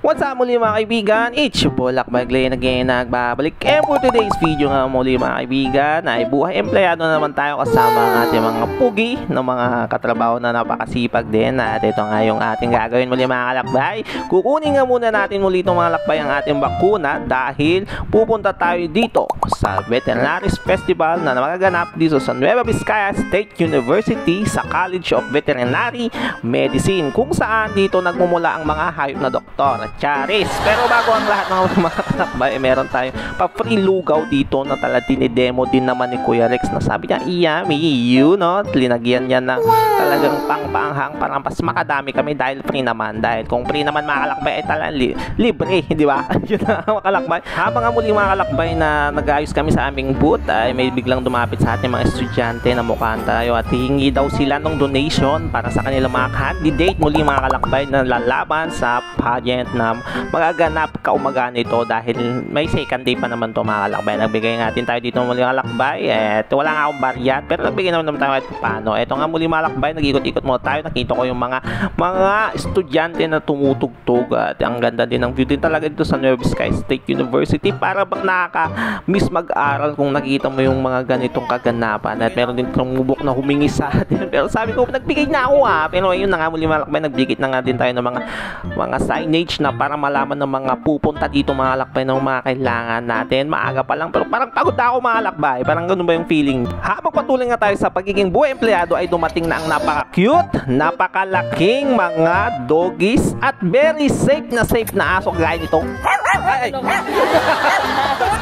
What's up muli mga kaibigan? It's your boy Lakbay Glenn again, nagbabalik. And for today's video nga muli mga kaibigan ay buhay empleyado na naman tayo kasama ang ating mga pugi ng mga katrabaho na napakasipag din. At ito nga yung ating gagawin muli mga kalakbay. Kukunin nga muna natin muli itong mga lakbay ang ating bakuna dahil pupunta tayo dito sa Veterinaries Festival na magaganap dito sa Nueva Vizcaya State University sa College of Veterinary Medicine, kung saan dito nagmumula ang mga hayop na doktor. Charis. Pero bago ang lahat ng mga kalakbay, meron tayong pa-free lugaw dito na talagang dinidemo din naman ni Kuya Rex na sabi niya, yummy, you know, linagyan niya ng talagang pang-paanghang para mas makadami kami dahil free naman. Dahil kung free naman mga kalakbay ay talagang libre, di ba? Yun na mga kalakbay. Habang nga muli mga kalakbay na nag-ayos kami sa aming booth, ay may biglang dumapit sa ating mga estudyante na mukhaan tayo at hihingi daw sila ng donation para sa kanilang mga candidate muli mga kalakbay na lalaban sa pageant na magaganap kaumaga nito dahil may second day pa naman to mga kalakbay. Nagbigay natin tayo dito muli mga kalakbay at wala nga akong baryat pero nagbigay naman tayo kahit paano. Ito nga muli mga kalakbay, nag-ikot-ikot muna tayo, nakita ko yung mga estudyante na tumutugtog at ang ganda din ng view din talaga dito sa Nueva Vizcaya State University. Para bang nakaka-miss mag-aral kung nakita mo yung mga ganitong kaganapan. At meron din tumubok na humingi sa atin pero sabi ko nagbigay na ako pero ayun na nga muli mga kalakbay, nagbigay na nga din tayo ng mga signage na para malaman ng mga pupunta dito mga lakbay ng mga kailangan natin. Maaga pa lang pero parang pagod na ako mga lakbay. Parang ganun ba yung feeling? Habang patuloy nga tayo sa pagiging buhay empleyado ay dumating na ang napaka-cute, napakalaking mga doggies at very safe na aso gaya nito. Ay.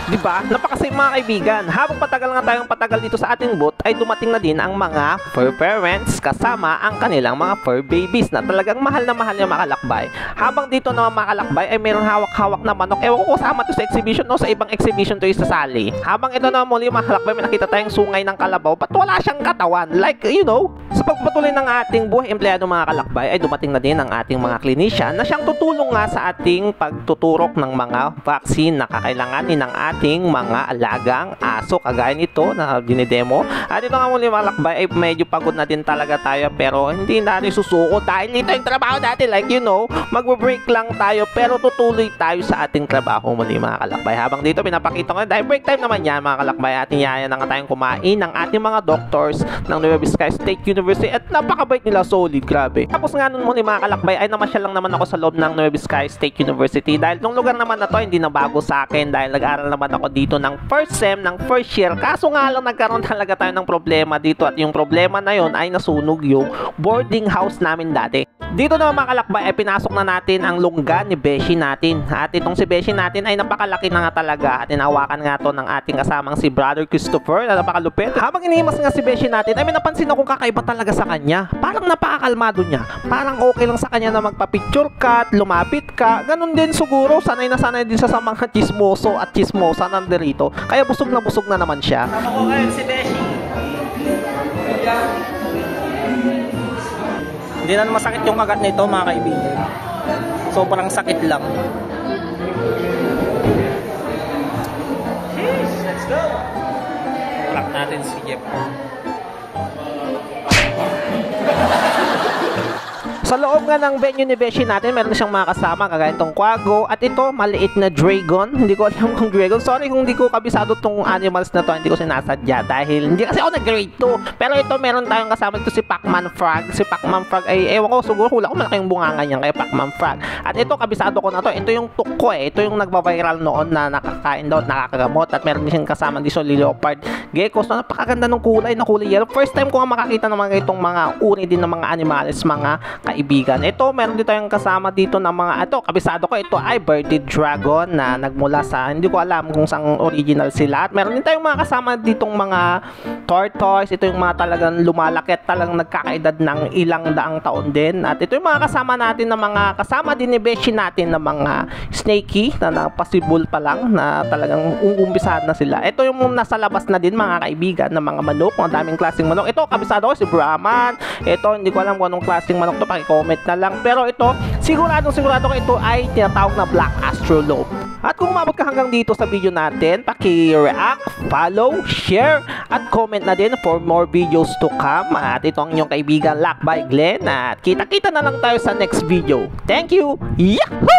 Diba? Napaka-safe mga kaibigan. Habang patagal dito sa ating booth ay dumating na din ang mga fur parents kasama ang kanilang mga fur babies na talagang mahal na mahal yung mga kalakbay. Habang dito naman mga kalakbay ay mayroong hawak-hawak na manok. Ewan ko kasama to sa exhibition o sa ibang exhibition to isasali. Habang ito naman muli mga kalakbay, may nakita tayong sungay ng kalabaw. Ba't wala siyang katawan? Like, you know, sa pagpatuloy ng ating buhay empleyado mga kalakbay ay dumating na din ang ating mga clinician na siyang tutulong nga sa ating pagtuturok ng mga vaccine na kakailanganin ng ating mga alagang aso kagaya nito na dinidemo. At ito nga muli mga kalakbay ay medyo pagod na din talaga tayo pero hindi natin susuko dahil ito yung trabaho natin. Like, you know, magbe-break lang tayo pero tutuloy tayo sa ating trabaho muli mga kalakbay. Habang dito pinapakita ko dahil break time naman yan mga kalakbay, ating yaya na nga tayong kumain ng ating mga doctors ng Nueva Vizcaya State University at napakabait nila, solid, grabe. Tapos nga nun muli mga kalakbay ay namasyal lang naman ako sa loob ng Nueva Vizcaya State University dahil itong lugar naman na to hindi na bago sa akin dahil nag-aaral naman ako dito ng first sem ng first year. Kaso nga lang nagkaroon talaga tayo ng problema dito at yung problema na yon ay nasunog yung boarding house namin dati. Dito naman mga kalakbay ay pinasok na natin ang lungga ni Beshi natin. At itong si Beshi natin ay napakalaki na nga talaga at inawakan nga to ng ating kasamang si Brother Christopher na napakalupit. Habang inihimas nga si Beshi natin ay may napansin akong kakaiba talaga sa kanya. Parang napakakalmado niya. Parang okay lang sa kanya na magpa-picture ka at lumapit ka. Ganun din siguro, sanay na sanay din sa mga chismoso at chismosa nandirito. Kaya busog na naman siya. Tama ko ngayon si Beshi. Hindi na masakit yung kagat nito mga kaibigan. Sobrang sakit lang. Let's go! Lock natin si Jeff. Sa loob nga ng venue ni Beshi natin, meron siyang mga kasama kagaya itong Quago at ito, maliit na Dragon. Hindi ko alam kung Dragon. Sorry kung hindi ko kabisado itong animals na to, hindi ko sinasadya dahil hindi kasi ako nag-grade 2. Pero ito, meron tayong kasama dito si Pacman Frog. Si Pacman Frog ay, ewan ko, siguro hula ko malaki yung bunganga niyan kay Pacman Frog. At ito, kabisado ko na to. Ito yung tuko Ito yung nagba-viral noon na nakakain daw, nakakagamot. At meron din siyang kasama dito leopard geckos. Na napakaganda ng kulay, na kulay yellow. First time ko nga makakita ng mga itong mga uri din ng mga animals, mga kaibigan. Ito, meron dito yung kasama dito ng mga, ito, kabisado ko, ito ay Birded Dragon na nagmula sa, hindi ko alam kung saan original sila. At meron din tayong mga kasama ditong mga tortoise. Ito yung mga talagang lumalaki at talagang nagkakaedad ng ilang daang taon din. At ito yung mga kasama natin na mga kasama din ni Beshi natin na mga snakey na napasibol pa lang na talagang uumpisahan na sila. Ito yung nasa labas na din mga kaibigan na mga manok, mga daming klaseng manok. Ito, kabisado ko si Brahman. Ito, hindi ko alam kung anong klaseng manok to, paki-comment na lang. Pero ito, sigurado ko ito ay tinatawag na Black Astrolabe. At kung umabot ka hanggang dito sa video natin, paki-react, follow, share, at comment na din for more videos to come. At ito ang inyong kaibigan Lakbay Glenn. At kita-kita na lang tayo sa next video. Thank you! Yahoo!